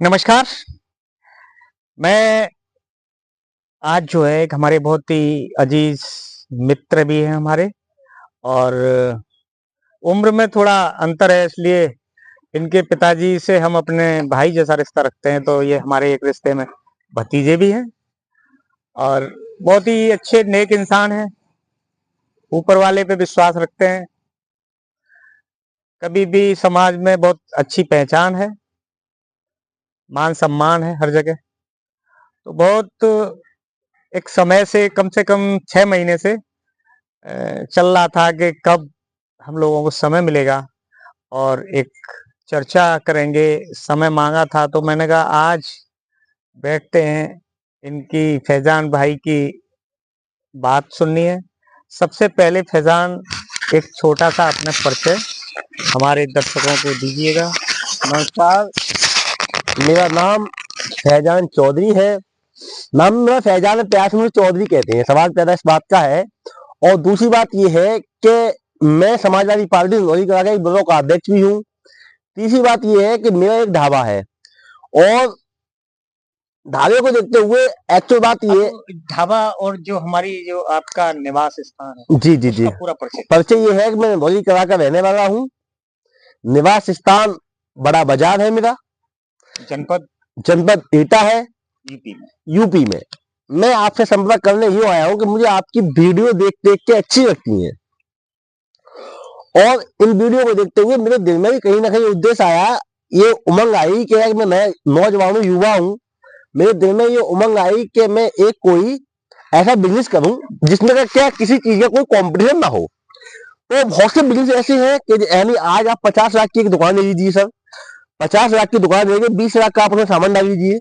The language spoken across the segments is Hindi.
नमस्कार। मैं आज जो है एक हमारे बहुत ही अजीज मित्र भी हैं हमारे, और उम्र में थोड़ा अंतर है, इसलिए इनके पिताजी से हम अपने भाई जैसा रिश्ता रखते हैं, तो ये हमारे एक रिश्ते में भतीजे भी हैं और बहुत ही अच्छे नेक इंसान हैं। ऊपर वाले पे विश्वास रखते हैं। कभी भी समाज में बहुत अच्छी पहचान है, मान सम्मान है हर जगह। तो बहुत एक समय से कम 6 महीने से चल रहा था कि कब हम लोगों को समय मिलेगा और एक चर्चा करेंगे। समय मांगा था तो मैंने कहा आज बैठते हैं, इनकी फैजान भाई की बात सुननी है। सबसे पहले फैजान एक छोटा सा अपना परिचय हमारे दर्शकों को दीजिएगा। नमस्कार, मेरा नाम फैजान चौधरी है। नाम मेरा फैजान है, प्यार से मुझे चौधरी कहते हैं। सवाल पैदा इस बात का है। और दूसरी बात यह है कि मैं समाजवादी पार्टी नौरी कला का एक ब्लॉक का अध्यक्ष भी हूँ। तीसरी बात यह है कि मेरा एक ढाबा है और ढाबे को देखते हुए एक्चुअल बात ये ढाबा और जो हमारी जो आपका निवास स्थान है, जी जी जी, पूरा परिचय परिचय ये है कि मैं नौरी कला का रहने वाला हूँ। निवास स्थान बड़ा बाजार है मेरा। जनपद एटा है, यूपी में। मैं आपसे संपर्क करने यूं आया हूं कि मुझे आपकी वीडियो देख देख के अच्छी लगती है, और इन वीडियो को देखते हुए मेरे दिल में भी कहीं ना कहीं उद्देश्य आया, ये उमंग आई कि मैं नया नौजवान हूं, युवा हूं। मेरे दिल में ये उमंग आई कि मैं एक कोई ऐसा बिजनेस करूं जिसमें का क्या किसी चीज का कोई कंपटीशन ना हो। तो बहुत से बिजनेस ऐसे हैं कि यानी आज आप 50 लाख की एक दुकान ले लीजिए सर, 50 लाख की दुकान लेंगे, 20 लाख का आप उसमें सामान डाल लीजिए,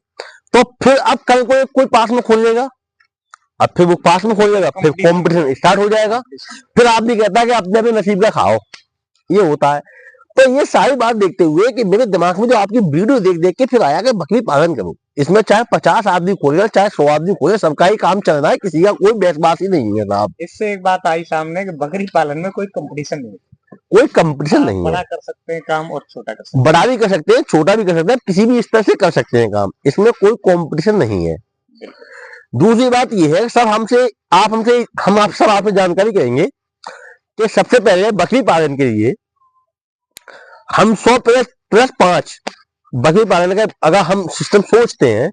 तो फिर अब कल को कोई पास में खोल लेगा, अब फिर वो पास में खोल लेगा, फिर कंपटीशन स्टार्ट हो जाएगा। फिर आप भी कहता है कि अपने अपने नसीब का खाओ, ये होता है। तो ये सारी बात देखते हुए कि मेरे दिमाग में जो आपकी वीडियो देख देख के फिर आया कि बकरी पालन करूं। इसमें चाहे 50 आदमी खोले चाहे 100 आदमी खोले, सबका ही काम चल रहा है, किसी का कोई बहसबाजी नहीं है साहब। इससे एक बात आई सामने कि बकरी पालन में कोई कंपटीशन नहीं है, कोई कंपटीशन नहीं है। बड़ा कर सकते हैं काम और छोटा कर सकते हैं, बड़ा भी कर सकते हैं, छोटा भी कर सकते हैं, किसी भी स्तर से कर सकते हैं काम, इसमें कोई कंपटीशन नहीं है। दूसरी बात यह है सर, हम आप सब आपसे जानकारी करेंगे कि सबसे पहले बकरी पालन के लिए हम 100+5 बकरी पालन का अगर हम सिस्टम सोचते हैं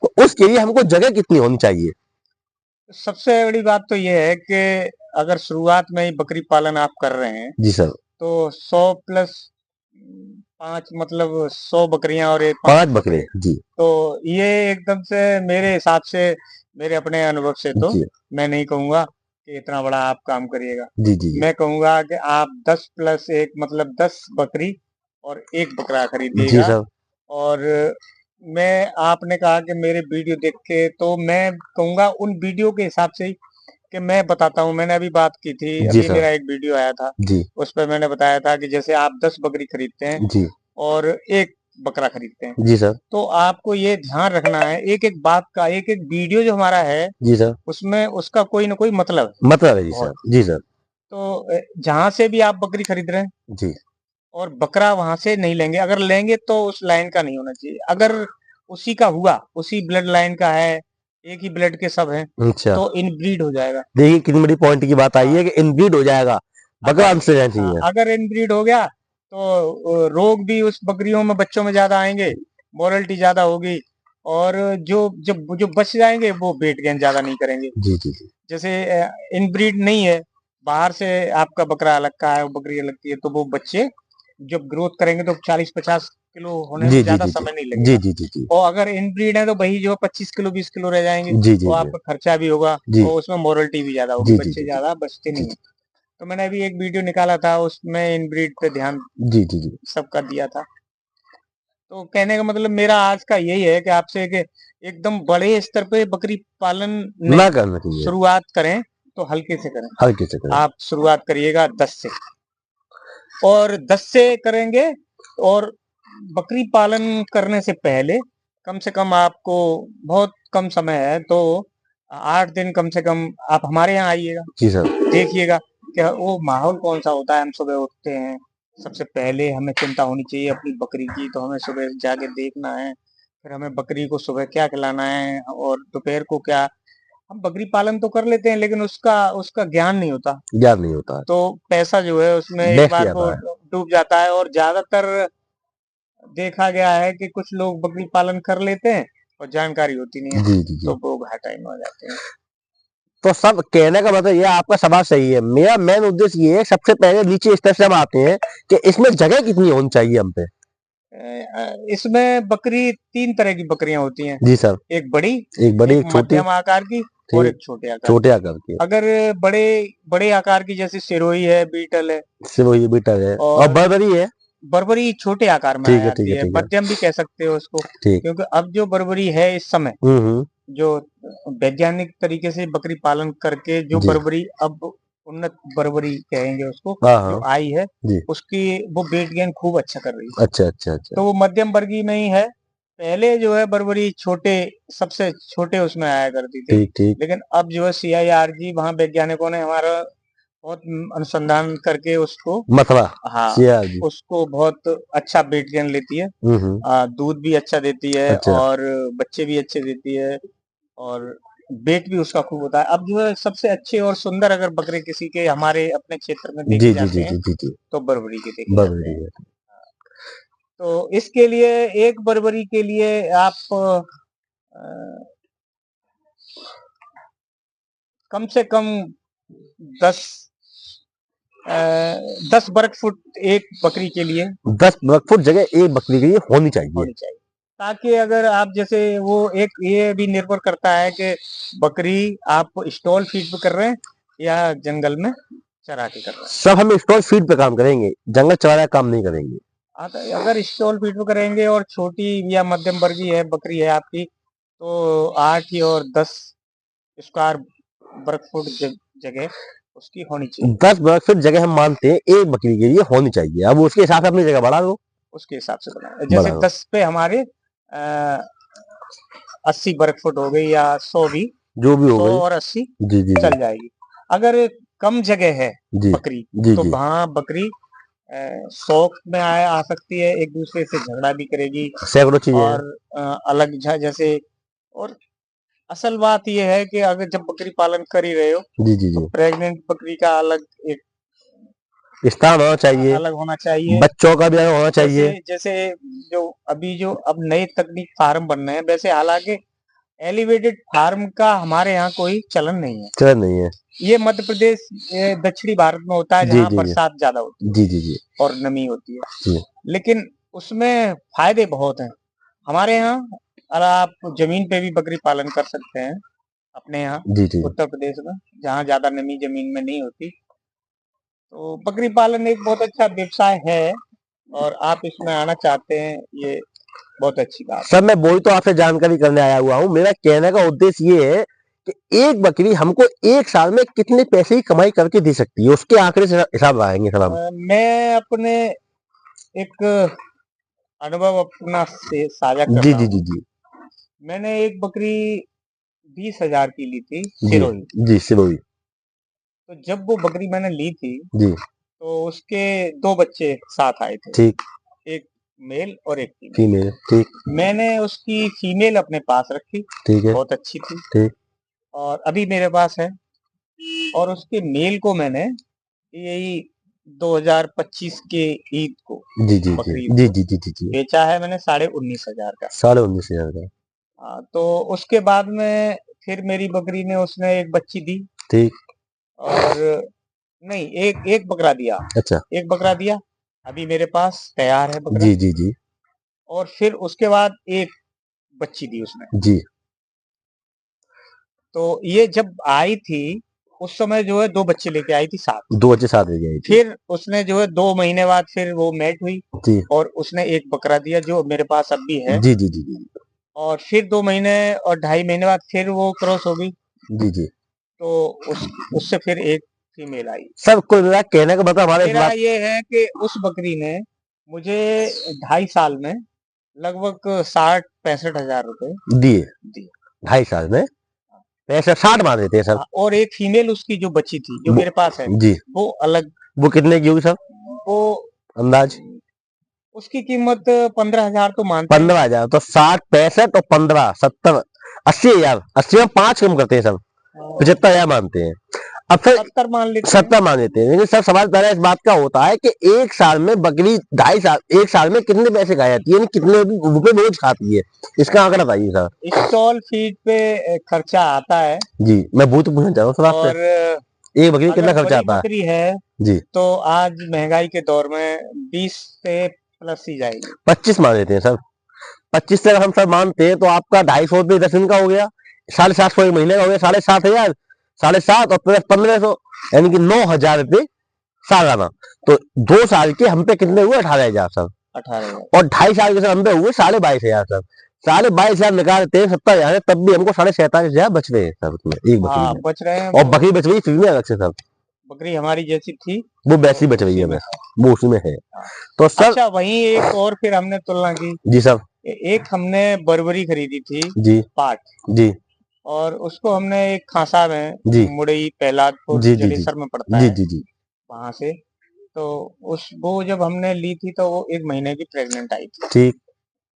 तो उसके लिए हमको जगह कितनी होनी चाहिए। सबसे बड़ी बात तो यह है कि अगर शुरुआत में ही बकरी पालन आप कर रहे हैं जी सर, तो 100+5 मतलब 100 बकरियां और एक 5 बकरे जी। तो ये एकदम से मेरे हिसाब से, मेरे अपने अनुभव से तो मैं नहीं कहूंगा कि इतना बड़ा आप काम करिएगा। जी जी, मैं कहूंगा कि आप 10+1 मतलब 10 बकरी और एक बकरा जी खरीदिएगा। सर। और मैं आपने कहा कि मेरे वीडियो देख के, तो मैं कहूंगा उन वीडियो के हिसाब से ही कि मैं बताता हूँ। मैंने अभी बात की थी, जी अभी सर, मेरा एक वीडियो आया था, जी उस पर मैंने बताया था कि जैसे आप 10 बकरी खरीदते हैं जी, और एक बकरा खरीदते हैं, जी सर, तो आपको ये ध्यान रखना है एक एक बात का। एक एक वीडियो जो हमारा है जी सर, उसमें उसका कोई ना कोई मतलब है, मतलब है जी सर, जी सर। तो जहां से भी आप बकरी खरीद रहे हैं जी और बकरा वहां से नहीं लेंगे, अगर लेंगे तो उस लाइन का नहीं होना चाहिए। अगर उसी का हुआ, उसी ब्लड लाइन का है, एक ही ब्लड के सब हैं, अच्छा, तो इनब्रीड हो जाएगा। देखिए कितनी बड़ी पॉइंट की बात आई है कि इनब्रीड हो जाएगा, बकरा अंश से रहना चाहिए। अगर इनब्रीड हो गया तो रोग भी उस बकरियों में, बच्चों में ज्यादा आएंगे, मोरलिटी ज्यादा होगी, और जो बच जाएंगे वो वेट गेन ज्यादा नहीं करेंगे। जी जी जी, जैसे इनब्रीड नहीं है, बाहर से आपका बकरा अलग का है, वो बकरी अलग की है, तो वो बच्चे जब ग्रोथ करेंगे तो 40-50 किलो होने जी में जी ज्यादा जी, समय नहीं जी लगेगा। जी जी जी, और अगर इनब्रीड है तो वही जो 25 किलो 20 किलो रह जाएंगे, जी जी तो जी, आपका खर्चा भी होगा जी और उसमें मोरलिटी भी ज्यादा होगी, जी जी बच्चे जी ज्यादा बचते जी नहीं है। तो मैंने अभी एक वीडियो निकाला था, उसमें इनब्रीड पे ध्यान जी जी जी, सबका दिया था। तो कहने का मतलब मेरा आज का यही है कि आपसे कि एकदम बड़े स्तर पे बकरी पालन ना करना चाहिए, शुरुआत करें तो हल्के से करें। हल्के से करें। आप शुरुआत करिएगा 10 से, और 10 से करेंगे। और बकरी पालन करने से पहले कम से कम आपको, बहुत कम समय है तो 8 दिन कम से कम आप हमारे यहाँ आइएगा, जी सर, देखिएगा कि वो माहौल कौन सा होता है। हम सुबह उठते हैं, सबसे पहले हमें चिंता होनी चाहिए अपनी बकरी की, तो हमें सुबह जाके देखना है फिर हमें बकरी को सुबह क्या खिलाना है और दोपहर को क्या। हम बकरी पालन तो कर लेते हैं लेकिन उसका उसका ज्ञान नहीं होता, ज्ञान नहीं होता है, तो पैसा जो है उसमें एक बेस्ट बार जाता को है। डूब जाता है। और ज्यादातर देखा गया है कि कुछ लोग बकरी पालन कर लेते हैं और जानकारी होती नहीं है, जी जी जी। तो वो घाटा में हो जाते हैं। तो सब कहने का मतलब ये, आपका सवाल सही है। मेरा मेन उद्देश्य ये है, सबसे पहले नीचे स्तर से हम आते हैं कि इसमें जगह कितनी होनी चाहिए हम पे। इसमें बकरी 3 तरह की बकरियां होती हैं, जी सर। एक बड़ी, एक बड़ी, एक एक छोटी। मध्यम आकार की और ठीक। एक छोटे आकार छोटे की। आकार की। अगर बड़े बड़े आकार की जैसे सिरोही है, बीटल है सिरोही, बीटल है और और बर्बरी है। बर्बरी छोटे आकार में आ ठीक है ठीक जाती है है, ठीक है। मध्यम भी कह सकते हो उसको, ठीक। क्योंकि अब जो बर्बरी है इस समय हम्म। जो वैज्ञानिक तरीके से बकरी पालन करके जो जी। बर्बरी अब उन्नत बर्बरी कहेंगे उसको, हाँ जो हाँ। आई है जी। उसकी वो वेट गेन खूब अच्छा कर रही है, अच्छा अच्छा अच्छा। तो वो मध्यम वर्गीय में ही है। पहले जो है बर्बरी छोटे, सबसे छोटे उसमें आया करती थी, ठीक ठीक। लेकिन अब जो है CIRG वहाँ वैज्ञानिकों ने हमारा बहुत अनुसंधान करके उसको, मथुरा। हाँ, सियार जी। उसको बहुत अच्छा वेट गेन लेती है, हम्म। दूध भी अच्छा देती है अच्छा। और बच्चे भी अच्छे देती है और वेट भी उसका खूब होता है। अब जो है सबसे अच्छे और सुंदर अगर बकरे किसी के हमारे अपने क्षेत्र में देखे जी जी जाते जी हैं जी जी जी। तो बर्बरी के देखे जाते बर्बरी हैं। है। तो इसके लिए एक बर्बरी के लिए आप कम से कम 10 10 वर्ग फुट एक बकरी के लिए 10 वर्ग फुट जगह एक बकरी के लिए होनी चाहिए। होनी चाहिए, ताकि अगर आप जैसे वो एक ये भी निर्भर करता है कि बकरी आप स्टॉल फीड पे कर रहे हैं या जंगल में चरा के कर रहे हैं। सब हम स्टॉल फीड पे काम करेंगे, जंगल चराया काम नहीं करेंगे। तो अगर स्टॉल फीड पे करेंगे और छोटी या मध्यम वर्गीय है बकरी है आपकी, तो 8 और 10 स्क्वायर वर्ग फुट जगह उसकी होनी चाहिए। 10 वर्ग फुट जगह हम मानते हैं एक बकरी के लिए होनी चाहिए। अब उसके हिसाब से अपनी जगह बढ़ा दो। उसके हिसाब से बनाए, जैसे बढ़ा दो। 10 पे हमारे 80 वर्ग फुट हो गई या 100 भी, जो भी हो 100 गई। और 80 जी जी जी। चल जाएगी। अगर कम जगह है जी बकरी, जी तो जी। वहाँ बकरी शौक में आ सकती है, एक दूसरे से झगड़ा भी करेगी सैकड़ों चीजें हैं। और अलग जैसे। और असल बात यह है कि अगर जब बकरी पालन कर ही रहे हो जी जी तो जी। प्रेग्नेंट बकरी का अलग एक स्थान होना चाहिए, अलग होना चाहिए। बच्चों का भी अलग होना जैसे चाहिए। जैसे जो अभी जो अब नए तकनीक फार्म बन रहे हैं, वैसे हालांकि एलिवेटेड फार्म का हमारे यहाँ कोई चलन नहीं है। चलन नहीं है। ये मध्य प्रदेश, ये दक्षिणी भारत में होता है जी जहाँ जी जी। बरसात ज्यादा होती है जी जी जी और नमी होती है, जी। लेकिन उसमें फायदे बहुत हैं। हमारे यहाँ और आप जमीन पे भी बकरी पालन कर सकते हैं अपने यहाँ जी जी। उत्तर प्रदेश में, जहाँ ज्यादा नमी जमीन में नहीं होती। तो बकरी पालन एक बहुत अच्छा व्यवसाय है और आप इसमें आना चाहते हैं, ये बहुत अच्छी बात है। सर मैं वही तो आपसे जानकारी करने आया हुआ हूँ। मेरा कहने का उद्देश्य ये है कि एक बकरी हमको एक साल में कितने पैसे की कमाई करके दे सकती है, उसके आंकड़े से हिसाब लगाएंगे सर हम। मैं अपने एक अनुभव अपना से साझा कर जी रहा जी जी हूँ। जी। मैंने एक बकरी 20,000 की ली थी, जी सिरोही। जी सिरोही। तो जब वो बकरी मैंने ली थी जी। तो उसके 2 बच्चे साथ आए थे, ठीक। एक मेल और एक फीमेल। फीमेल। ठीक। मैंने उसकी फीमेल अपने पास रखी, ठीक है। बहुत अच्छी थी ठीक। और अभी मेरे पास है। और उसके मेल को मैंने यही 2025 के ईद को, जी जी जी बकरीद जी को जी जी जी जी। बेचा है मैंने 19,500 का। 19,500 का। तो उसके बाद में फिर मेरी बकरी ने उसने एक बच्ची दी ठीक। और नहीं, एक एक बकरा दिया, अच्छा। एक बकरा दिया, अभी मेरे पास तैयार है बकरा। जी जी जी और फिर उसके बाद एक बच्ची दी उसने। जी। तो ये जब आई थी उस समय जो है 2 बच्चे लेके आई थी साथ। 2 बच्चे साथ ले गए थे। फिर उसने जो है 2 महीने बाद फिर वो मैट हुई जी और उसने एक बकरा दिया जो मेरे पास अब भी है। जी जी जी जी और फिर 2 महीने और 2.5 महीने बाद फिर वो क्रॉस हो गई, जी जी। तो उससे फिर एक फीमेल आई। सर कुल मिला कहने का मतलब हमारे इस मेरा बात ये है कि उस बकरी ने मुझे 2.5 साल में लगभग 60-65 हजार रुपए दिए। दिए। 2.5 साल में पैसे 60 मान देते हैं सर। और एक फीमेल उसकी जो बची थी जो वो, मेरे पास है, जी वो अलग, वो कितने की होगी सर वो अंदाज? उसकी कीमत 15,000 तो मानते हैं। 15,000 तो 60, 65 और 15, 70, 80,000। 80 में 5 कम करते हैं सब, 75,000 मानते हैं। अब सर 70 मान लेते हैं। 70 मान लेते हैं, लेकिन सर सवाल पहले इस बात का होता है कि एक साल में बकरी 2.5 साल, एक साल में कितने पैसे खाई जाती है, यानी कितने रुपए रोज खाती है, इसका आंकड़ा बताइए सर। स्टॉल फीड पे खर्चा आता है। जी, मैं वो तो पूछना चाह रहा हूँ सर आपसे, और एक बकरी में कितना अगर खर्चा बड़ी आता है? बकरी है जी, तो आज महंगाई के दौर में 20 से प्लस ही जाएगी। 25 मान लेते हैं सर। 25 से हम सर मानते हैं तो आपका 250 रुपये 10 दिन का हो गया, 750 एक महीने का हो गया, 7,500, 7,700 और प्लस 1,500, यानी कि 9,000 रुपये सालाना। तो 2 साल के हम पे कितने हुए? 18,000 सर। 18,000 और 2.5 साल के सर हम पे हुए 22,500 सर। 22,500 निकालते हैं 70,000 तब भी हमको 47,500 बच रहे हैं सर उसमें, एक बकरी हाँ में। बच रहे हैं। और बकरी बच रही है फ्री में अलग से सर, बकरी हमारी जैसी थी वो वैसी बच रही उसी है में हमें, है। वो उसी में है। हाँ। तो सर अच्छा, वहीं एक और फिर हमने तुलना की। जी सर। एक हमने बर्बरी खरीदी थी जी पाठ, जी और उसको हमने एक खासा में जी मुड़ई पहलादपुर जी जी जी जलेसर में पड़ता जी है, जी जी वहां से। तो उस वो जब हमने ली थी तो वो 1 महीने की प्रेग्नेंट आई थी। ठीक,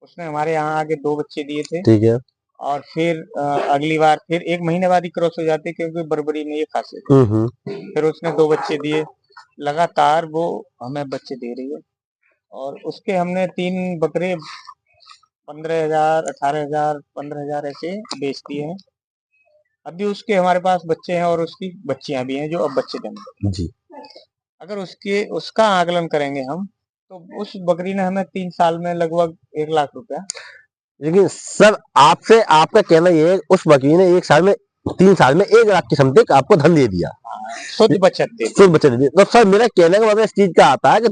उसने हमारे यहाँ आके 2 बच्चे दिए थे। ठीक है। और फिर अगली बार फिर 1 महीने बाद ही क्रॉस हो जाती है, क्योंकि बर्बरी में ये खासियत है। हम्म। फिर उसने 2 बच्चे दिए, लगातार वो हमें बच्चे दे रही है। और उसके हमने 3 बकरे 15,000, 18,000, 15,000 ऐसे बेच दिए हैं। अभी उसके हमारे पास बच्चे हैं और उसकी बच्चियां भी हैं जो अब बच्चे देंगे। जी, अगर उसका आकलन करेंगे हम, तो उस बकरी ने हमें 3 साल में लगभग 1,00,000 रुपया। लेकिन सर आपसे आपका कहना ये है उस वकील ने एक साल में 3 साल में 1,00,000 की समथिंग आपको धन दे दिया, शुद्ध बचत दे दी। शुद्ध बचत दे दी। तो सर मेरा कहने का मतलब इस चीज का आता है कि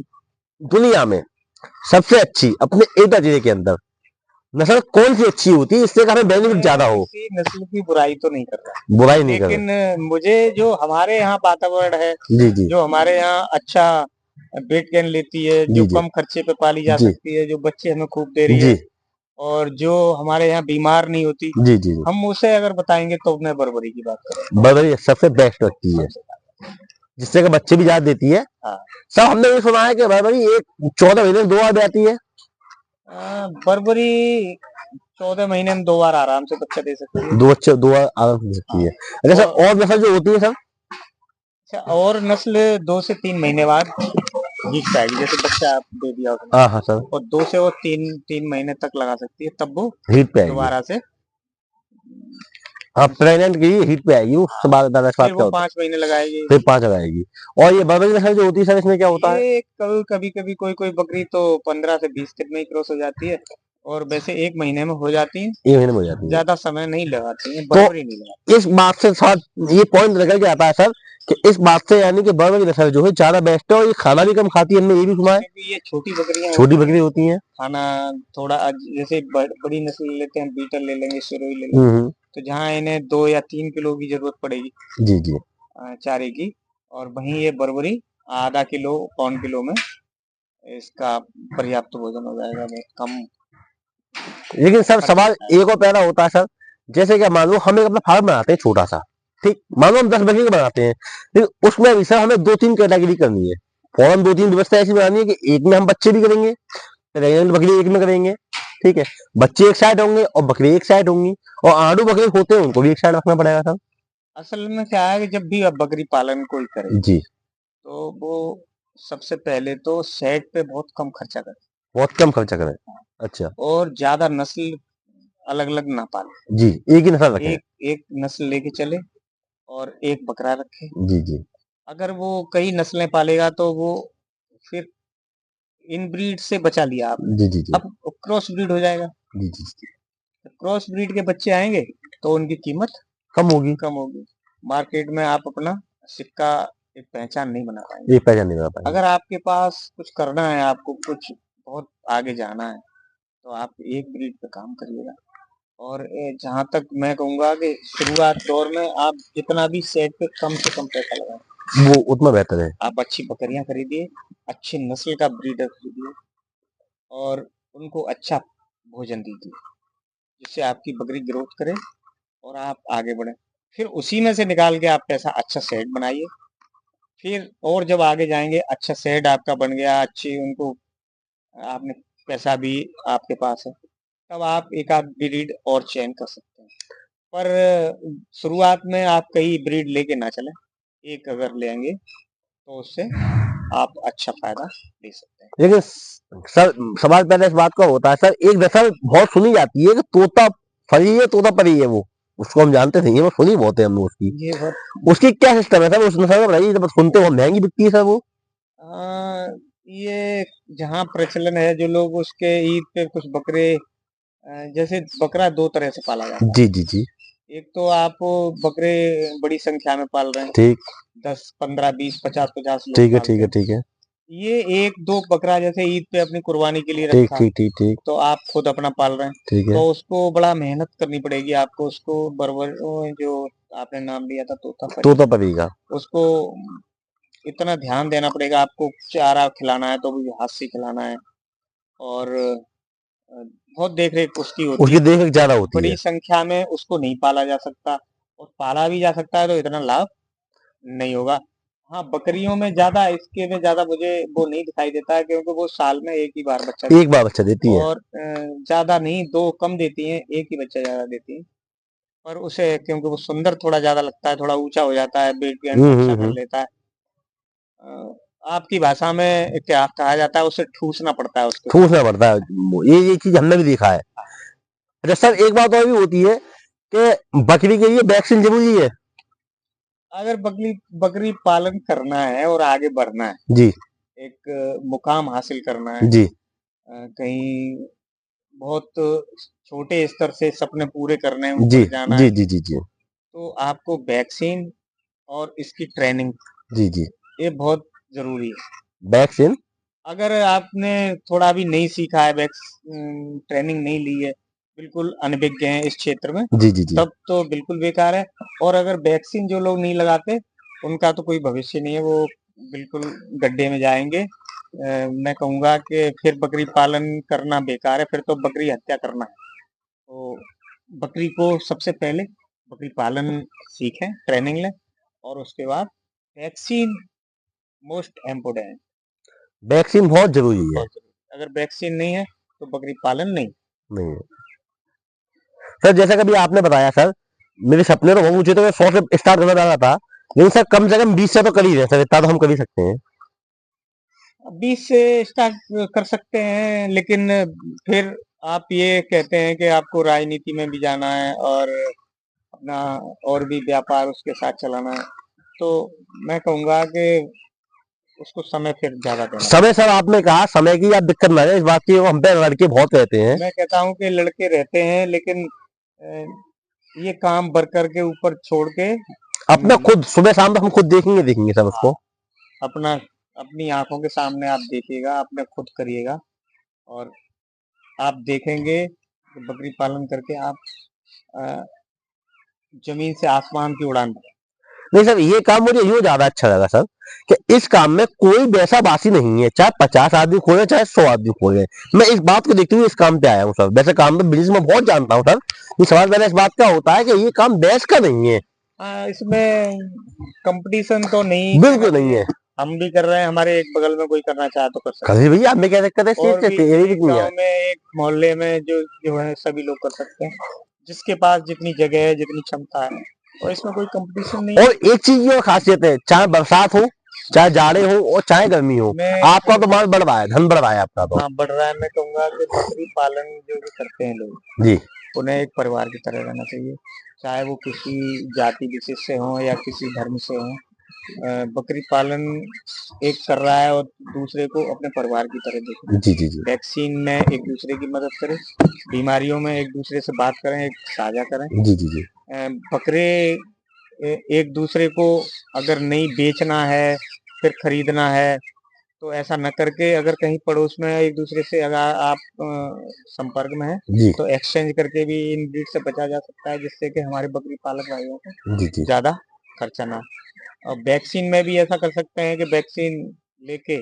दुनिया में सबसे अच्छी अपने एटा जिले के अंदर नस्ल कौन सी अच्छी होती है, इससे हमें बेनिफिट ज्यादा हो? किसी नस्ल की बुराई तो नहीं कर रहा, बुराई नहीं कर लेकिन मुझे जो हमारे यहाँ वातावरण है, जी जी जो हमारे यहाँ अच्छा वेट गेन लेती है, जी जो जी कम खर्चे पे पाली जा जी सकती है, जो बच्चे हमें खूब दे रही जी है, और जो हमारे यहाँ बीमार नहीं होती, जी जी जी हम उसे अगर बताएंगे तो मैं बर्बरी की बात करें। बर्बरी सबसे बेस्ट लगती है, जिससे कि बच्चे भी ज्यादा देती है। हाँ। सर हमने ये सुना है कि बर्बरी एक 14 महीने में 2 बार आती है। बर्बरी 14 महीने में 2 बार आराम से बच्चा दे सकती है। 2 बच्चे 2 बार आराम से दे सकती है। अच्छा सर और नस्ल जो होती है सर? अच्छा, और नस्ल 2 से 3 महीने बाद जीत पाएगी, जैसे बच्चा आप दे दिया उसने, हाँ हाँ सर, और 2 से वो 3 महीने तक लगा सकती है, तब वो हीट पे आएगी। दोबारा से हाँ प्रेग्नेंट की हीट पे आएगी, उसके बाद दादा फिर क्या वो होता 5 महीने लगाएगी। है, फिर 5 लगाएगी। और ये बर्बरी नस्ल जो होती है सर इसमें क्या होता है? ये कभी कभी कोई बकरी तो 15 से 20 दिन में ही क्रॉस हो जाती है, और वैसे 1 महीने में हो जाती है। 1 महीने में हो जाती है। ज्यादा समय नहीं लगाती है, तो बर्बरी नहीं लगाती। इस बात से साथ ये पॉइंट निकल के आता है सर कि इस बात से यानी कि बर्बरी नस्ल जो है ज्यादा बेस्ट है, और ये खाना भी कम खाती है, हमने ये भी सुना है। क्योंकि ये छोटी बकरियां छोटी होती हैं, बकरी होती है। खाना थोड़ा जैसे बड़ी नस्ल लेते हैं, बीटल ले लेंगे, सिरोही ले लेंगे, हम्म। तो जहाँ इन्हें 2 या 3 किलो की जरूरत पड़ेगी जी जी चारे की, और वहीं ये बर्बरी आधा किलो, पौन किलो में इसका पर्याप्त भोजन हो जाएगा, बहुत कम। लेकिन सर सवाल एक और पैदा होता है सर, जैसे कि मान लो हम एक अपना फार्म बनाते हैं छोटा सा, ठीक, मान लो हम 10 बकरी का बनाते हैं, लेकिन उसमें भी सर हमें 2-3 कैटेगरी करनी है, फौरन 2-3 व्यवस्था ऐसी बनानी है कि एक में हम बच्चे भी करेंगे, प्रेग्नेंट बकरी एक में करेंगे, ठीक है, बच्चे एक साइड होंगे और बकरी एक साइड होंगी, और आड़ू बकरी होते हैं उनको भी एक साइड रखना पड़ेगा सर। असल में क्या है कि जब भी आप बकरी पालन कोई करे, जी, तो वो सबसे पहले तो सेट पे बहुत कम खर्चा करे, बहुत कम खर्चा करें। अच्छा, और ज्यादा नस्ल अलग अलग ना पाले। जी, एक ही नस्ल रखें। एक एक नस्ल लेके चले और एक बकरा रखे। जी जी अगर वो कई नस्लें पालेगा तो वो फिर इनब्रीड से बचा लिया आपने, जी जी जी अब क्रॉस ब्रीड हो जाएगा। जी जी जी। क्रॉस ब्रीड के बच्चे आएंगे तो उनकी कीमत कम होगी, कम होगी, मार्केट में आप अपना सिक्का एक पहचान नहीं बना पाएंगे। एक पहचान नहीं बना पाएंगे। अगर आपके पास कुछ करना है, आपको कुछ बहुत आगे जाना है, तो आप एक ब्रीड पे काम करिएगा। और जहाँ तक मैं कहूंगा कि शुरुआत दौर में आप जितना भी सेट पे कम से कम पैसा लगाएं, वो उतना बेहतर है। आप अच्छी बकरियां खरीदिए, अच्छी नस्ल का ब्रीडर खरीदिए, और उनको अच्छा भोजन दीजिए, जिससे आपकी बकरी ग्रोथ करे और आप आगे बढ़े। फिर उसी में से निकाल के आप पैसा अच्छा सेट बनाइए। फिर और जब आगे जाएंगे, अच्छा सेट आपका बन गया, अच्छी उनको आपने पैसा भी आपके पास है, तब आप एक आध ब्रीड और चयन कर सकते हैं। पर शुरुआत में आप कई ब्रीड लेके ना चलें, एक अगर लेंगे तो उससे आप अच्छा फ़ायदा ले सकते हैं। लेकिन सर सवाल पहले इस बात का होता है सर, एक नस्ल बहुत सुनी जाती है कि तोता फरी है, तोता परी है, वो उसको हम जानते नहीं है, वो सुनी बहुत है हम लोग उसकी। ये बहुत उसकी क्या सिस्टम है सर, उस नस्ल का बताइए, जब सुनते हो महंगी बिकती है सर वो? ये जहाँ प्रचलन है, जो लोग उसके ईद पे कुछ बकरे जैसे बकरा 2 तरह से पाला जाता है। जी जी जी। एक तो आप बकरे बड़ी संख्या में पाल रहे हैं, ठीक 10, 15, 20, 50-50 लोग ठीक है पालते ठीक है हैं। ठीक है। ये 1-2 बकरा जैसे ईद पे अपनी कुर्बानी के लिए ठीक रखा, ठीक ठीक ठीक तो आप खुद अपना पाल रहे हैं, ठीक है। तो उसको बड़ा मेहनत करनी पड़ेगी आपको, उसको जो आपने नाम लिया था तोता परी, तोता परी का। उसको इतना ध्यान देना पड़ेगा आपको, चारा खिलाना है तो भी हाथ से खिलाना है और बहुत देख-रेख उसकी होती उसकी है। देख रेख ज्यादा होती बड़ी है। संख्या में उसको नहीं पाला जा सकता और पाला भी जा सकता है तो इतना लाभ नहीं होगा। हाँ, बकरियों में ज़्यादा इसके में ज़्यादा मुझे वो नहीं दिखाई देता है क्योंकि वो साल में 1 ही बार बच्चा एक देती बार हैं बच्चा देती है। और ज़्यादा नहीं 2 कम देती हैं, 1 ही बच्चा ज़्यादा देती हैं। पर उसे क्योंकि वो सुंदर थोड़ा ज़्यादा लगता है, थोड़ा ऊँचा हो जाता है, वेट गेन अच्छा कर हम्म। लेता है। आपकी भाषा में क्या कहा जाता है, उसे ठूँसना पड़ता है उसके ऊपर। ठूसना पड़ता है, ये चीज हमने भी देखा है। अच्छा सर, एक बात और भी होती है कि बकरी के लिए वैक्सीन जरूरी है? अगर बकरी बकरी पालन करना है और आगे बढ़ना है, जी एक मुकाम हासिल करना है, जी कहीं बहुत छोटे स्तर से सपने पूरे करने हैं, जी ऊपर जाना जी है, जी जी जी तो आपको वैक्सीन और इसकी ट्रेनिंग जी जी। ये बहुत ज़रूरी है। वैक्सीन। अगर आपने थोड़ा भी नहीं सीखा है ट्रेनिंग नहीं ली है, बिल्कुल अनभिज्ञ हैं इस क्षेत्र में, जी जी जी। तब तो बिल्कुल बेकार है और अगर वैक्सीन जो लोग नहीं लगाते, उनका तो कोई भविष्य नहीं है, वो बिल्कुल गड्ढे में जाएँगे। मैं कहूँगा कि फिर बकरी पालन करना बेकार है, फिर तो बकरी हत्या करना है। तो बकरी को सबसे पहले बकरी पालन सीखें, ट्रेनिंग लें और उसके बाद वैक्सीन मोस्ट इम्पोर्टेंट वैक्सीन बहुत जरूरी है। बहुत ज़रूरी है। अगर वैक्सीन नहीं है, तो बकरी पालन नहीं। नहीं सर, जैसा कभी आपने बताया सर, मेरे सपने तो बहुत ऊंचे, तो मैं 100 से स्टार्ट करना चाह रहा था, लेकिन सर कम से कम 20 से तो कर ही रहे सर, इतना तो हम कर ही सकते हैं। 20 से स्टार्ट कर सकते हैं, लेकिन फिर आप ये कहते हैं कि आपको राजनीति में भी जाना है और अपना और भी व्यापार उसके साथ चलाना है, तो मैं कहूँगा कि उसको समय फिर ज़्यादा देना समय पड़ेगा। सर, आपने कहा समय की आप दिक्कत ना है, इस बात की हम पे लड़के बहुत रहते हैं। मैं कहता हूँ कि लड़के रहते हैं लेकिन ये काम वर्कर के ऊपर छोड़ के अपना खुद सुबह शाम तो हम खुद देखेंगे सर हाँ, उसको। अपना अपनी आँखों के सामने आप देखिएगा, आपने खुद करिएगा और आप देखेंगे कि बकरी पालन करके आप अ, ज़मीन से आसमान की उड़ान भरें। नहीं सर, ये काम मुझे यूँ ज्यादा अच्छा लगा सर, कि इस काम में कोई वैसा बासी नहीं है, चाहे 50 आदमी खोले चाहे 100 आदमी खोले। मैं इस बात को देखते हुए इस काम पे आया हूँ सर। वैसे काम में बिजनेस में बहुत जानता हूँ सर, ये सवाल मेरा इस बात का होता है कि ये काम बैस का नहीं है। इसमें कॉम्पिटिशन तो नहीं कहना बिल्कुल नहीं चाहिए। है। हम भी कर रहे हैं, हमारे एक बगल में कोई करना चाहे तो कर सकता कभी भैया हमें क्या दिक्कत है है और इस भी चीज से, ये भी एक नहीं है। गाँव में, एक मोहल्ले में जो है सभी लोग कर सकते हैं, जिसके पास जितनी जगह है, जितनी क्षमता है और इसमें कोई कॉम्पिटिशन नहीं है। और एक चीज ये खासियत है, चाहे बरसात हो, चाहे जाड़े हो और चाहे गर्मी हो, मैं आपका तो माल बढ़ रहा है, धन बढ़ रहा है आपका तो। हाँ, बढ़ रहा है। मैं कहूँगा कि बकरी पालन जो भी करते हैं लोग, जी उन्हें एक परिवार की तरह रहना चाहिए, चाहे वो किसी जाति विशेष से हों या किसी धर्म से हों। बकरी पालन एक कर रहा है और दूसरे को अपने परिवार की तरह देखें। जी जी जी वैक्सीन में एक दूसरे की मदद करें, बीमारियों में एक दूसरे से बात करें, एक साझा करें। जी जी जी बकरे एक दूसरे को अगर नहीं बेचना है, फिर खरीदना है, तो ऐसा न करके अगर कहीं पड़ोस में एक दूसरे से अगर आप संपर्क में हैं, जी तो एक्सचेंज करके भी इन ब्रीड से बचा जा सकता है, जिससे कि हमारे बकरी पालक भाइयों को जी जी। ज़्यादा खर्चा ना। और वैक्सीन में भी ऐसा कर सकते हैं कि वैक्सीन लेके,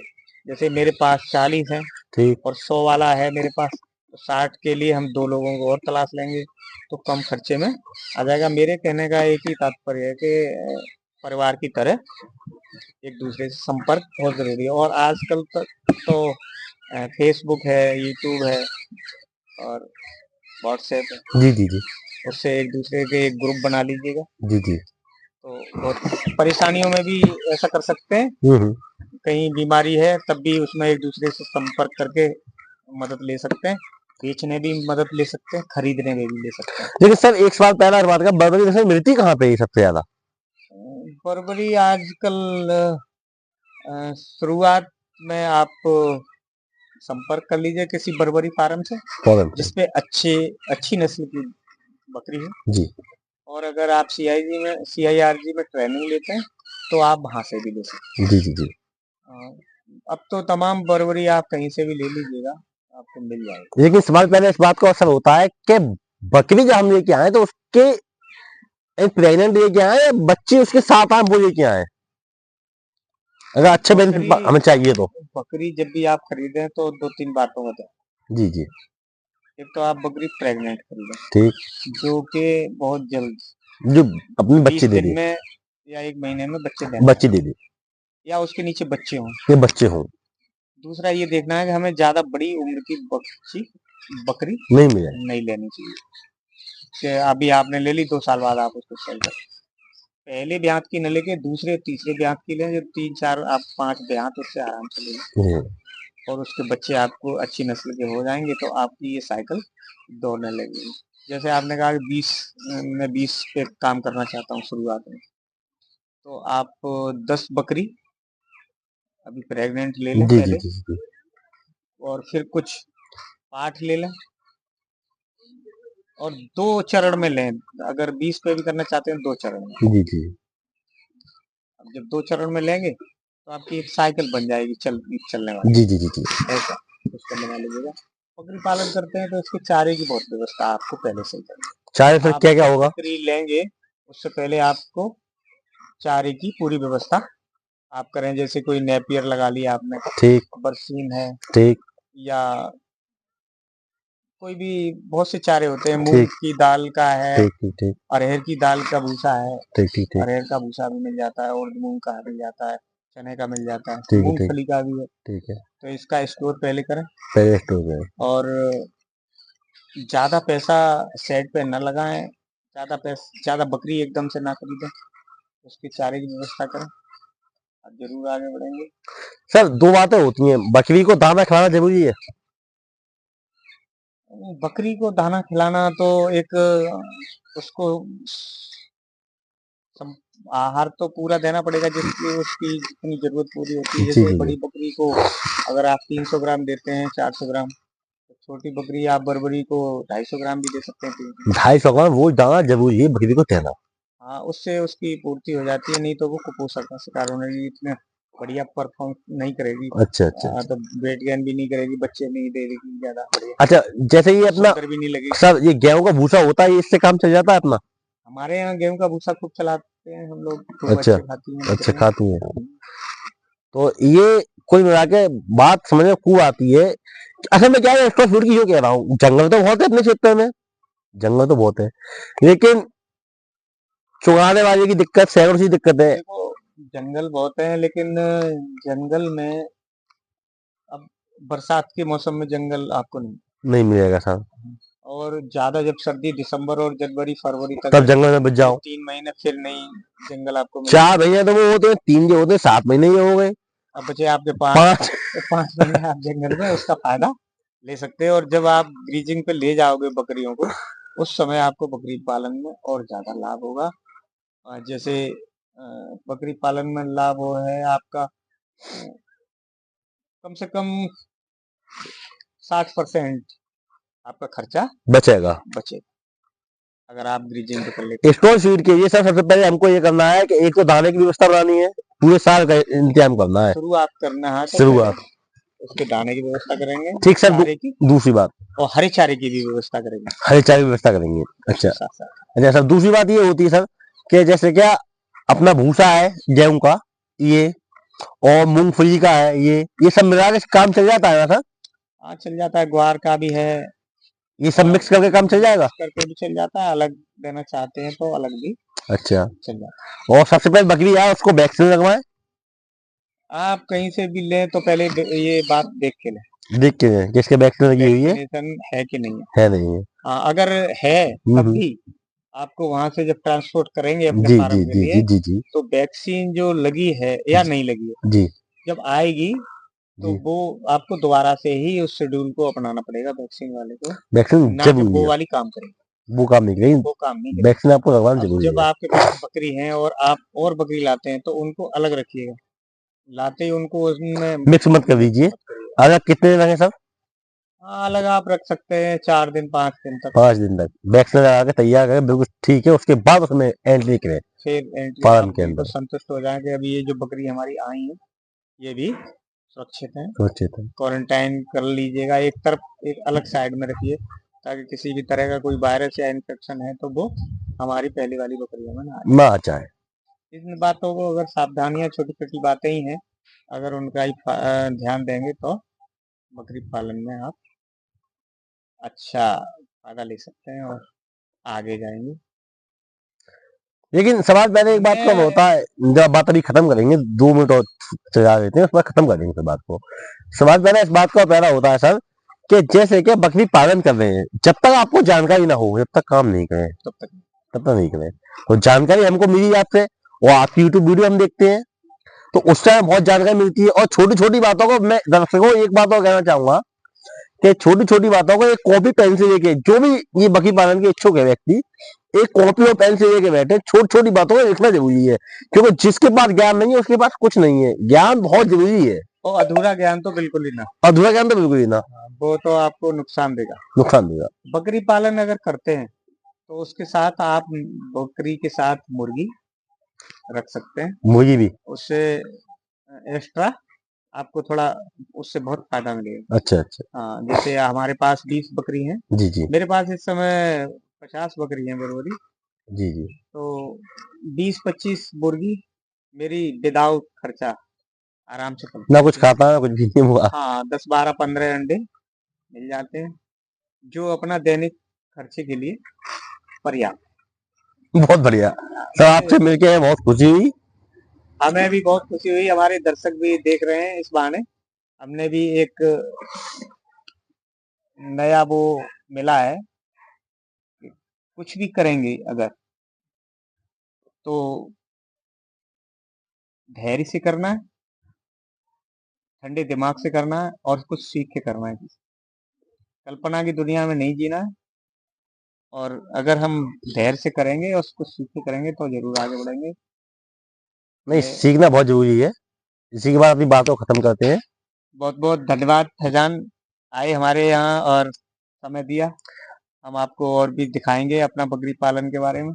जैसे मेरे पास 40 हैं ठीक। और 100 वाला है मेरे पास, तो 60 के लिए हम 2 लोगों को और तलाश लेंगे, तो कम खर्चे में आ जाएगा। मेरे कहने का एक ही तात्पर्य है कि परिवार की तरह एक दूसरे से संपर्क बहुत ज़रूरी है और आजकल तक तो फेसबुक है, यूट्यूब है और व्हाट्सएप है। जी जी जी उससे एक दूसरे के एक ग्रुप बना लीजिएगा, जी जी। तो बहुत परेशानियों में भी ऐसा कर सकते हैं। हम्म। कहीं बीमारी है तब भी उसमें एक दूसरे से संपर्क करके मदद ले सकते हैं, बेचने भी मदद ले सकते हैं, खरीदने में भी ले सकते हैं। लेकिन सर एक सवाल पहला बात का, बर्बरी नस्ल मिलती कहाँ पे है सबसे ज्यादा? बर्बरी आजकल शुरुआत में आप संपर्क कर लीजिए किसी बर्बरी फार्म से फॉरेन पे। जिसपे अच्छी नस्ल की बकरी है, जी और अगर आप CIRG में ट्रेनिंग लेते हैं तो आप वहां से भी ले सकते जी जी जी। हैं। अब तो तमाम बर्बरी आप कहीं से भी ले लीजिएगा, आपको मिल जाएगा। लेकिन सवाल पहले इस बात का असर होता है कि बकरी जब हम लेके आए तो उसके एक प्रेग्नेंट लेके आए या बच्चे उसके साथ आए वो लेके आए, अगर अच्छे बेनिफिट बकरी हमें चाहिए तो? बकरी जब भी आप खरीदें तो 2-3 बातों का ध्यान। जी जी। एक तो आप बकरी प्रेग्नेंट खरीदें, ठीक। जो कि बहुत जल्द जो अपने 20 बच्चे दे दिन दे, में या 1 महीने में बच्चे देने बच्चे वाली दे दे, या उसके नीचे बच्चे हों। ये बच्चे हों। दूसरा ये देखना है कि हमें ज्यादा बड़ी उम्र की बकरी नहीं मिले। नहीं लेनी चाहिए कि अभी आपने ले ली 2 साल बाद आप उसको सेल कर। पहले ब्यात की न लेके दूसरे तीसरे ब्यात की लें, जो 3-4 आप 5 ब्यात उससे आराम से ले लें और उसके बच्चे आपको अच्छी नस्ल के हो जाएंगे तो आपकी ये साइकिल दौड़ने लगेगी। जैसे आपने कहा कि 20 पे काम करना चाहता हूँ शुरुआत में, तो आप 10 बकरी अभी प्रेग्नेंट ले लें जी जी पहले, जी जी और फिर कुछ पाठ ले लें और 2 चरण में लें। अगर 20 पे भी करना चाहते हैं 2 चरण में। जी जी। अब जब 2 चरण में लेंगे तो आपकी एक साइकिल बन जाएगी चलने वाली। जी जी जी जी। ऐसा उसको बना लीजिएगा। बकरी पालन करते हैं तो इसके चारे की बहुत व्यवस्था आपको पहले से ही करनी चारे फिर है। आप क्या क्या जब होगा? बकरी लेंगे उससे पहले आपको चारे की पूरी व्यवस्था आप करें। जैसे कोई नेपियर लगा लिया आपने, ठीक बरसीन है, ठीक या कोई भी बहुत से चारे होते हैं, मूंग ठीक की दाल का है, ठीक ठीक ठीक अरहर की दाल का भूसा है, ठीक ठीक ठीक अरहर का भूसा भी मिल जाता है, उड़द मूंग का मिल जाता है, चने का मिल जाता है, ठीक है ठीक मूंगफली का भी है। ठीक है। तो इसका स्टोर पहले करें पहले स्टोर में। और ज्यादा पैसा सेट पे न लगाएं, ज्यादा बकरी एकदम से ना खरीदें, उसके चारे की व्यवस्था करें, आप जरूर आगे बढ़ेंगे। सर दो बातें होती हैं, बकरी को दाना खिलाना जरूरी है? बकरी को दाना खिलाना तो एक उसको सम, आहार तो पूरा देना पड़ेगा जिसकी उसकी जितनी जरूरत पूरी होती है। जी जैसे जी जी। बड़ी बकरी को अगर आप 300 ग्राम देते हैं, 400 ग्राम, तो छोटी बकरी आप बर्बरी को 250 ग्राम भी दे सकते हैं 300 ग्राम। 250 ग्राम वो दाना जरूरी है बकरी को देना? हाँ, उससे उसकी पूर्ति हो जाती है, नहीं तो वो कुपोषण का शिकार होने लगी, इतने बढ़िया परफॉर्म नहीं करेगी। अच्छा अच्छा अच्छा। तो वेट गेन भी नहीं करेगी, बच्चे नहीं देगी ज्यादा बढ़िया, अच्छा जैसे ये और अपना, सुंदर भी नहीं लगेगी। सर ये गेहूं का भूसा होता है, इससे काम चल जाता है अपना? हमारे यहाँ गेहूं का भूसा खूब चलाते हैं हम लोग, खूब अच्छा अच्छे खाती हैं अच्छा बकरियां। खाती है। तो ये कुल मिला के बात समझ में खूब आती है। असल में क्या है, स्ट्रीट फूड की जो कह रहा हूँ, जंगल तो बहुत है अपने क्षेत्र में, जंगल तो बहुत है, लेकिन चुगाने वाले की दिक्कत, शहरों की दिक्कत है। देखो, जंगल बहुत है लेकिन जंगल में अब बरसात के मौसम में जंगल आपको नहीं, नहीं मिलेगा सर। और ज्यादा जब सर्दी दिसंबर और जनवरी फरवरी तक तब है, जंगल में बच ये जाओ। 3 महीने फिर नहीं जंगल आपको मिलेगा। 4 महीने तो वो होते हैं, 3 जो होते हैं 7 महीने ही हो गए। अब बचे आपके 5। 5 महीने आप जंगल में उसका फायदा ले सकते हैं। और जब आप ग्रीजिंग पे ले जाओगे बकरियों को, उस समय आपको बकरी पालन में और ज्यादा लाभ होगा। जैसे बकरी पालन में लाभ वो है आपका, कम से कम 60% आपका खर्चा बचेगा। बचेगा अगर आप ग्रीजिंग पे कर लेते हैं। स्टोर फीड के लिए सर सबसे पहले हमको ये करना है कि एक तो दाने की व्यवस्था बनानी है, पूरे साल का इंतजाम करना है। शुरुआत करना है तो पहले शुरुआत। उसके दाने की व्यवस्था करेंगे, ठीक सर। चारे की, दूसरी बात, और हरे चारे की भी व्यवस्था करेंगे हरे चारे की व्यवस्था करेंगे। अच्छा उसके साथ साथ। अच्छा सर, दूसरी बात ये होती है सर कि जैसे क्या अपना भूसा है गेहूं का, ये और मूंगफली का है, ये सब मिला के काम चल जाता है ना सर? हाँ, चल जाता है, ग्वार का भी है, ये सब मिक्स करके काम चल जाएगा? मिक्स करके भी चल जाता है, अलग देना चाहते हैं तो अलग भी अच्छा। चल जाता है। और सबसे पहले बकरी आए उसको वैक्सीन लगवाएं? आप कहीं से भी लें तो पहले ये बात देख के लें। देख के किसके वैक्सीन लगी हुई है वैक्सीनेशन है कि नहीं है। है नहीं है। अगर है तब हम्म, भी आपको वहां से जब ट्रांसपोर्ट करेंगे अपने जी जी फार्म के जी लिए, जी जी जी तो वैक्सीन जो लगी है या जी नहीं लगी है, जी जब आएगी तो जी वो आपको दोबारा से ही उस शेड्यूल को अपनाना पड़ेगा, वैक्सीन वाले को, वैक्सीन ना कि जरूरी वो है, वाली काम करेगी, वो काम नहीं करेगी, वो काम नहीं करेगी। वैक्सीन आपको लगवाना अब जरूरी जब है। आपके पास बकरी है और आप और बकरी लाते हैं तो उनको अलग रखिएगा, लाते ही उनको उसमें मिक्स मत कर मिक्स दीजिए। मत करिएगा। अगर कितने दिन लगे सर? हाँ, अलग आप रख सकते हैं 4 दिन 5 दिन तक। 5 दिन तक वैक्सीन लगा के तैयार करें, बिल्कुल ठीक है, उसके बाद उसमें एंट्री करें फिर एंट्री आप फार्म के बिल्कुल अंदर। संतुष्ट हो जाएं कि अभी ये जो बकरी हमारी आई है ये भी सुरक्षित है। सुरक्षित है। क्वारंटाइन कर लीजिएगा, एक तरफ एक अलग साइड में रखिए, ताकि किसी भी तरह का कोई वायरस या इन्फेक्शन है तो वो हमारी पहली वाली बकरियों में ना आ ना चाहे। जाए। इन बातों को अगर सावधानियां, छोटी छोटी बातें ही हैं, अगर उनका ही ध्यान देंगे तो बकरी पालन में आप अच्छा फायदा ले सकते हैं और आगे जाएंगे। लेकिन सवाल पहले एक बात का मैं होता है, जब बात अभी खत्म करेंगे, 2 मिनट और चला देते हैं, उसके बाद खत्म कर देंगे इस बात को। सवाल पहले इस बात का पहला होता है सर, कि जैसे कि बकरी पालन कर रहे हैं, जब तक आपको जानकारी ना हो, जब तक काम नहीं करें, तब तक तब तक नहीं करें। तो जानकारी हमको मिली आपसे, और आपकी यूट्यूब वीडियो हम देखते हैं, तो उस टाइम बहुत जानकारी मिलती है। और छोटी छोटी बातों को मैं दर्शकों को एक बात और कहना चाहूंगा, कि छोटी छोटी बातों को एक कॉपी पेन से लेके, जो भी ये बकरी पालन के इच्छुक है व्यक्ति, एक कॉपी और पेन से लेके बैठे, छोटी छोटी बातों को लिखना जरूरी है। क्योंकि जिसके पास ज्ञान नहीं है उसके पास कुछ नहीं है, ज्ञान बहुत जरूरी है। और अधूरा ज्ञान तो बिल्कुल ही ना, अधूरा ज्ञान तो बिल्कुल ही ना, वो तो आपको नुकसान देगा। नुकसान देगा। बकरी पालन अगर करते हैं तो उसके साथ आप बकरी के साथ मुर्गी रख सकते हैं, मुझे भी। उससे एक्स्ट्रा आपको थोड़ा उससे बहुत फायदा मिलेगा। अच्छा अच्छा। हाँ, जैसे हमारे पास 20 बकरी हैं, जी जी मेरे पास इस समय 50 बकरी हैं बरोबरी, जी जी। तो 20-25 मुर्गी मेरी विदाउट खर्चा आराम से पल ना कुछ सकती है। खाता ना कुछ भी नहीं हुआ। हाँ, 10-12-15 अंडे मिल जाते हैं, जो अपना दैनिक खर्चे के लिए पर्याप्त। बहुत बढ़िया सर, आपसे मिलके बहुत खुशी हुई। हमें भी बहुत खुशी हुई, हमारे दर्शक भी देख रहे हैं, इस बहाने हमने भी एक नया वो मिला है कि कुछ भी करेंगे अगर तो धैर्य से करना है, ठंडे दिमाग से करना है और कुछ सीख के करना है। कल्पना की दुनिया में नहीं जीना है, और अगर हम धैर्य से करेंगे और कुछ सीख के करेंगे तो जरूर आगे बढ़ेंगे। नहीं, मैं सीखना बहुत जरूरी है। इसी के बाद अपनी बातों को खत्म करते हैं। बहुत बहुत धन्यवाद फैजान, आए हमारे यहाँ और समय दिया। हम आपको और भी दिखाएंगे अपना बकरी पालन के बारे में।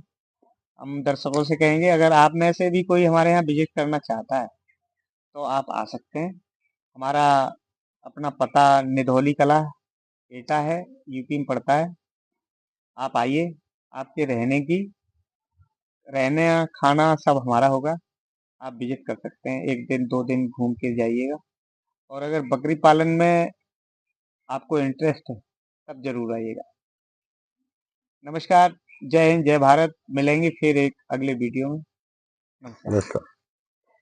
हम दर्शकों से कहेंगे अगर आप में से भी कोई हमारे यहाँ विजिट करना चाहता है तो आप आ सकते हैं। हमारा अपना पता निधौली कला एटा है, यूपी में पड़ता है। आप आइए, आपके रहने खाना सब हमारा होगा। आप विजिट कर सकते हैं, 1 दिन 2 दिन घूम के जाइएगा। और अगर बकरी पालन में आपको इंटरेस्ट है तब जरूर आइएगा। नमस्कार, जय हिंद, जय भारत। मिलेंगे फिर एक अगले वीडियो में। नमस्कार। नमस्कार।